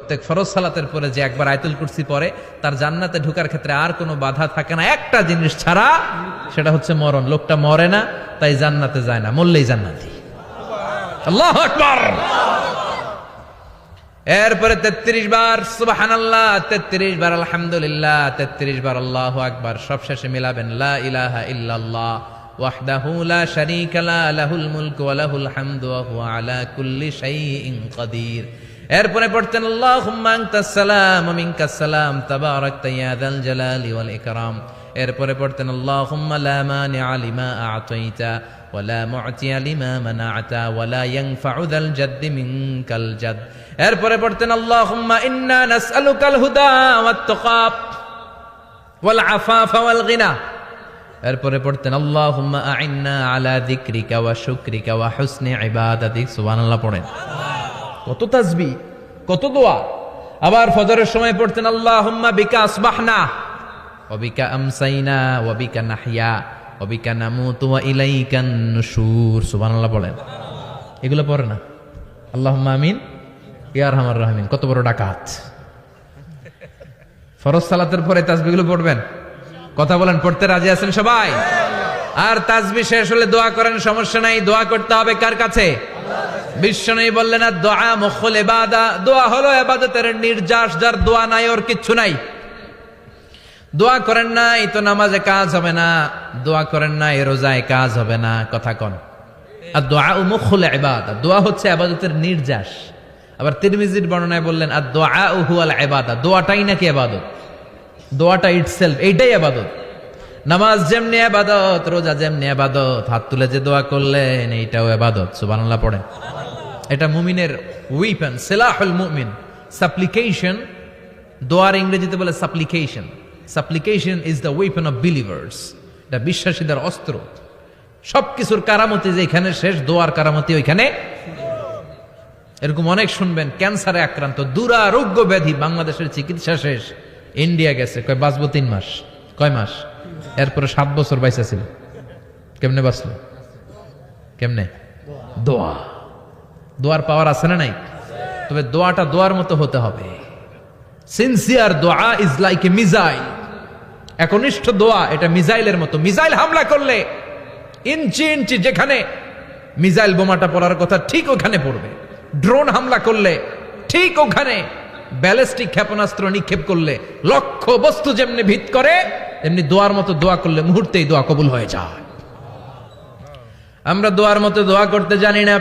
প্রত্যেক ফরজ সালাতের পরে যে একবার আয়াতুল কুরসি পড়ে তার জান্নাতে ঢোকার ক্ষেত্রে আর কোনো বাধা থাকে না, একটা জিনিস ছাড়া, সেটা হচ্ছে মরণ। লোকটা মরে না, তাই জান্নাতে যায় না, মরলেই জান্নাতি। আল্লাহু আকবার। এরপরে 33 বার সুবহানাল্লাহ, 33 বার আলহামদুলিল্লাহ, 33 বার আল্লাহু আকবার। সবশেষে মিলাবেন লা ইলাহা ইল্লাল্লাহ ওয়াহদাহু লা শারীকা লা লাহুল মুলকু ওয়া লাহুল হামদু ওয়া হুয়া আলা কুল্লি শাইইন কাদির। এরপরে পড়তেন আল্লাহুম্মা আনতাস সালাম ওয়া মিনকাস সালাম তাবারাকতা ইয়া যাল জালালি ওয়াল ইকরাম। এরপরে পড়তেন আল্লাহুম্মা লা মানিআ লিমা আ'তাইতা ওয়া লা মু'তিয়া লিমা মানা'তা ওয়া লা ইয়ানফা'ু যাল জাদ্দি মিনকাল জাদ। এরপরে পড়তেন আল্লাহুম্মা ইন্না নাসআলুকাল হুদা ওয়াত তাকা ওয়াল আফাফা ওয়াল গিনা। এরপরে পড়তেন আল্লাহুম্মা আ'ইন্না আলা যিকরিকা ওয়া শুকরিকা ওয়া হুসনি ইবাদাতিক। সুবহানাল্লাহ পড়েন। কত তাসবিহ, কত দোয়া। আবার ফজরের সময় পড়তেন আল্লাহুম্মা বিকা আসবাহনা ওয়া বিকা আমসাইনা ওয়া বিকা নাহইয়া ওয়া বিকা নামুতু ওয়া ইলাইকান নুশুর। সুবহানাল্লাহ পড়েন। এগুলো পড়ে না? আল্লাহুম্মা আমিন ইয়া আরহামার রাহিমিন। কত বড় ডাকাত। ফরজ সালাতের পরে তাসবিহগুলো পড়বেন? কথা বলেন, পড়তে রাজি আছেন সবাই? আর তাসবিহ শেষ হলে দোয়া করেন, সমস্যা নাই। দোয়া করতে হবে কার কাছে? বিশ্বনবী বললেন না, দোয়া মুখুল ইবাদা, দোয়া হলো ইবাদতের নির্যাস। যার দোয়া নাই ওর কিচ্ছু নাই। দোয়া করেন না এই তো নামাজে কাজ হবে না, দোয়া করেন না এই রোজায় কাজ হবে না। কথা কন। আর দোয়া মুখুল ইবাদা, দোয়া হচ্ছে ইবাদতের নির্যাস। আবার তিরমিজির বর্ণনায় বললেন আর দোয়া হুয়াল ইবাদা, দোয়াটাই নাকি ইবাদত। দোয়াটা ইটসেলফ এইটাই ইবাদত। নামাজ যেমনি ইবাদত, রোজা যেমনি ইবাদত, হাত তুলে যে দোয়া করলেন এইটাও ইবাদত। সুবহানাল্লাহ পড়েন। এটা মুমিনের উইপন, সিলাহুল মুমিন। সাপ্লিকেশন, দোয়ার ইংরেজিতে বলে সাপ্লিকেশন। সাপ্লিকেশন is the weapon of believers. এটা বিশ্বাসীদের অস্ত্র। সবকিছুর কারামতি যেখানে শেষ, দোয়ার কারামতি ওইখানে। এরকম অনেক শুনবেন, ক্যান্সারে আক্রান্ত, দুরারোগ্য ব্যাধি, বাংলাদেশের চিকিৎসা শেষ, ইন্ডিয়া গেছে, কয় বাঁচবো 3 মাস। কয় মাস? এরপরে 7 বছর বাইসা ছিল। কেমনে বাঁচলো? কেমনে? দোয়া। দোয়ার পাওয়ার আছে না নাই? তবে দোয়াটা দোয়ার মতো হতে হবে। সিনসিয়ার দোয়া ইজ লাইক এ মিসাইল। একনিষ্ঠ দোয়া এটা মিসাইলের মতো। মিসাইল হামলা করলে ইঞ্চি ইঞ্চি যেখানে মিসাইল বোমাটা পড়ার কথা ঠিক ওখানে পড়বে। ড্রোন হামলা করলে ঠিক ওখানে, ব্যালিস্টিক ক্ষেপণাস্ত্র নিক্ষেপ করলে লক্ষ্য বস্তু যেমনি ভিত করে, এমনি দোয়ার মতো দোয়া করলে মুহূর্তেই দোয়া কবুল হয়ে যায়। আমরা দোয়ার মতো দোয়া করতে জানি না।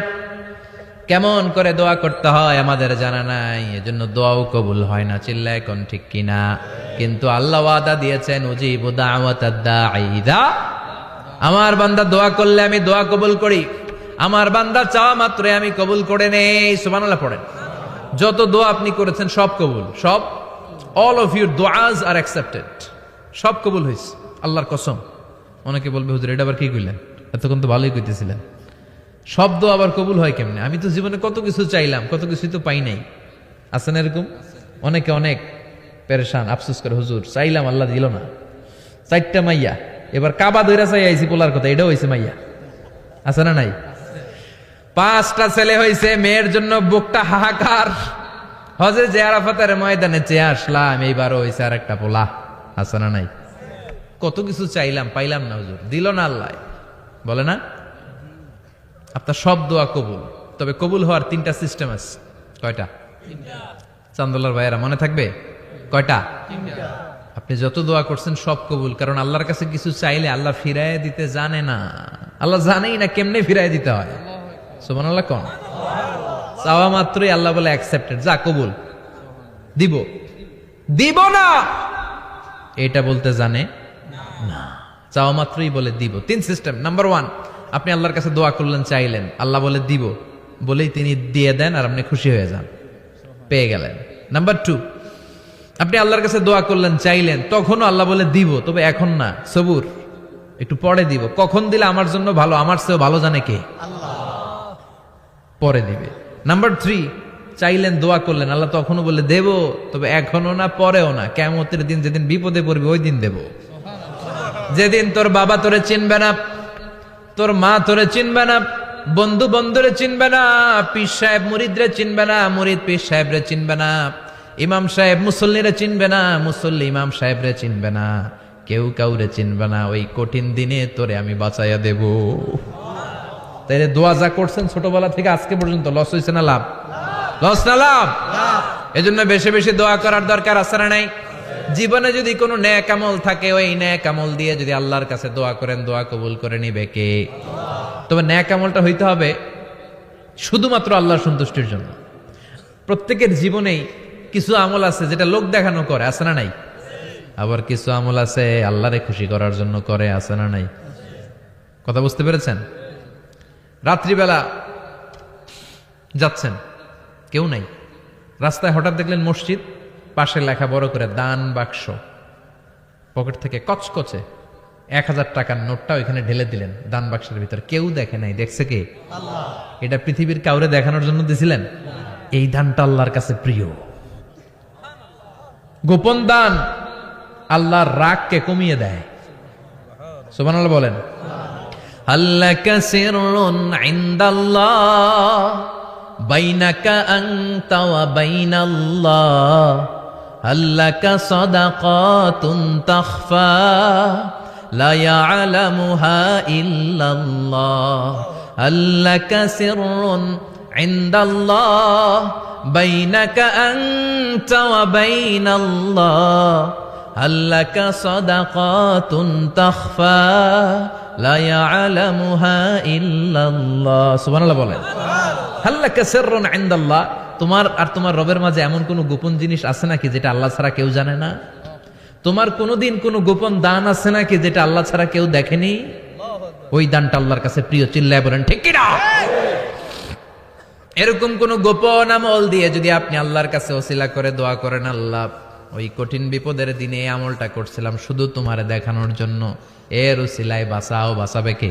কেমন করে দোয়া করতে হয় আমাদের জানা নাই, এজন্য দোয়াও কবুল হয় না। চিল্লায় কোন ঠিক কিনা? কিন্তু আল্লাহ ওয়াদা দিয়েছেন উজিবু দাওয়াতাদ দাঈ ইযা, আমার বান্দা দোয়া করলে আমি দোয়া কবুল করি। আমার বান্দা চাওয়া মাত্রই আমি কবুল করে নেই। সুবহানাল্লাহ পড়েন। যত দোয়া আপনি করেছেন সব কবুল, সব। অল অফ ইউর দোয়াজ আর অ্যাকসেপ্টেড। সব কবুল হয়েছে আল্লাহর কসম। অনেকে বলবে হুজুর এটা আবার কি কইলেন, এতক্ষণ তো ভালোই কইতেছিলেন। সব দোয়া আবার কবুল হয় কেমনে? আমি তো জীবনে কত কিছু চাইলাম, কত কিছুই তো পাই নাই। আছে না এরকম? অনেকে অনেক পেরেশান, আফসোস করে হুজুর চাইলাম আল্লাহ দিল না। 4টা মাইয়া, এবার কাবা ধইরা চাই আইছি পোলার কথা, এটাও হয়েছে মাইয়া। আছে না নাই? 5টা ছেলে হয়েছে, মেয়ের জন্য বুকটা হাহাকার। হজে যে আরাফাতের ময়দানে চেয়ে আসলাম, এইবারও হয়েছে আর একটা পোলা। আছে না নাই? কত কিছু চাইলাম, পাইলাম না হুজুর, দিল না আল্লাহ। বলে না আপনার সব দোয়া কবুল। তবে কবুল হওয়ার 3টা সিস্টেম আছে। কয়টা? চান্দোলার ভাইয়েরা মনে থাকবে? কয়টা? আপনি যত দোয়া করছেন সব কবুল। কারণ আল্লাহর কাছে কিছু চাইলে আল্লাহ ফিরায় দিতে জানে না। আল্লাহ জানেই না কেমনে ফিরায় দিতে হয়। সুবহানাল্লাহ কোন? চাওয়া মাত্রই আল্লাহ বলে অ্যাকসেপ্টেড, যা কবুল, দিব। দিব না এটা বলতে জানে না, চাওয়া মাত্রই বলে দিব। 3 সিস্টেম। নাম্বার 1, আপনি আল্লাহর কাছে দোয়া করলেন, চাইলেন, আল্লাহ বলে দিব, বলেই তিনি দিয়ে দেন আর আপনি খুশি হয়ে যান, পেয়ে গেলেন। নাম্বার 2, আপনি আল্লাহর কাছে দোয়া করলেন, চাইলেন, তখনও আল্লাহ বলে দিব, তবে এখন না, সবুর, একটু পরে দিব। কখন দিলে আমার জন্য ভালো, আমার চেয়েও ভালো জানে কে? আল্লাহ। পরে দিবে। নাম্বার 3, চাইলেন, দোয়া করলেন, আল্লাহ তখনও বলে দেব, তবে এখনো না, পরেও না, কিয়ামতের দিন যেদিন বিপদে পড়বে ওই দিন দেব। যেদিন তোর বাবা তোরে চিনবে না, তোর মা তোরে চিনবে না, বন্ধু বন্ধুরে চিনবে না, পীর সাহেব মুরিদরে চিনবে না, মুরিদ পীর সাহেবরে চিনবে না, ইমাম সাহেব মুসল্লিরা চিনবে না, মুসল্লি ইমাম সাহেবরে চিনবে না, কেউ কাউরে চিনবে না। ওই কঠিন দিনে তোরে আমি বাঁচাইয়া দেব। তাই দোয়া যা করছেন ছোটবেলা থেকে আজকে পর্যন্ত লস হয়েছে না লাভ? লস না লাভ? এজন্য বেশি বেশি দোয়া করার দরকার আছে না নাই? জীবনে যদি কোনো নেক আমল থাকে, ওই নেক আমল দিয়ে যদি আল্লাহর কাছে দোয়া করেন, দোয়া কবুল করে নিবে কে? তবে নেক আমলটা হইতে হবে শুধুমাত্র আল্লাহর সন্তুষ্টির জন্য। প্রত্যেকের জীবনেই কিছু আমল আছে যেটা লোক দেখানো করে, আছে না নাই? আবার কিছু আমল আছে আল্লাহরে খুশি করার জন্য করে, আছে না নাই? কথা বুঝতে পেরেছেন? রাত্রিবেলা যাচ্ছেন, কেউ নাই, রাস্তায় হঠাৎ দেখলেন মসজিদ, পাশে লেখা বড় করে দান বাক্স, পকেট থেকে কচকচে 1000 টাকার নোটটা ওইখানে ঢেলে দিলেন দান বাক্সের ভিতর। কেউ দেখে নাই, দেখছে কে? আল্লাহ। এটা পৃথিবীর কাউরে দেখানোর জন্য দিছিলেন? এই দানটা আল্লাহর কাছে প্রিয়। গোপন দান আল্লাহর রাগকে কমিয়ে দেয়। সুবহানাল্লাহ বলেন। আল্লাকা সিররুন ইনদাল্লাহ বাইনাকা আনতা ওয়া বাইনাল্লাহ, আল্লাকা সাদাকাতুন তাখফা লা ইয়ালামুহা ইল্লাল্লাহ, আল্লাকা সিররুন ইনদাল্লাহ বাইনাকা আনতা ওয়া বাইনাল্লাহ, আল্লাকা সাদাকাতুন তাখফা লা ইয়ালামুহা ইল্লাল্লাহ। সুবহানাল্লাহ বলেন। আল্লাকা সিররুন ইনদাল্লাহ, তোমার আর তোমার রবের মাঝে এমন কোন গোপন জিনিস আছে নাকি যেটা আল্লাহ ছাড়া কেউ জানে না? তোমার কোনোদিন কোনো গোপন দান আছে নাকি যেটা আল্লাহ ছাড়া কেউ দেখেনি? ওই দানটা আল্লাহর কাছে প্রিয়। চিল্লায় বলেন ঠিক কি না? এরকম কোন গোপন আমল দিয়ে যদি আপনি আল্লাহর কাছে ওসিলা করে দোয়া করেন, আল্লাহ ওই কঠিন বিপদের দিনে এই আমলটা করছিলাম শুধু তোমারে দেখানোর জন্য, এর ওসিলায় বাঁচাও, বাঁচাবে কে?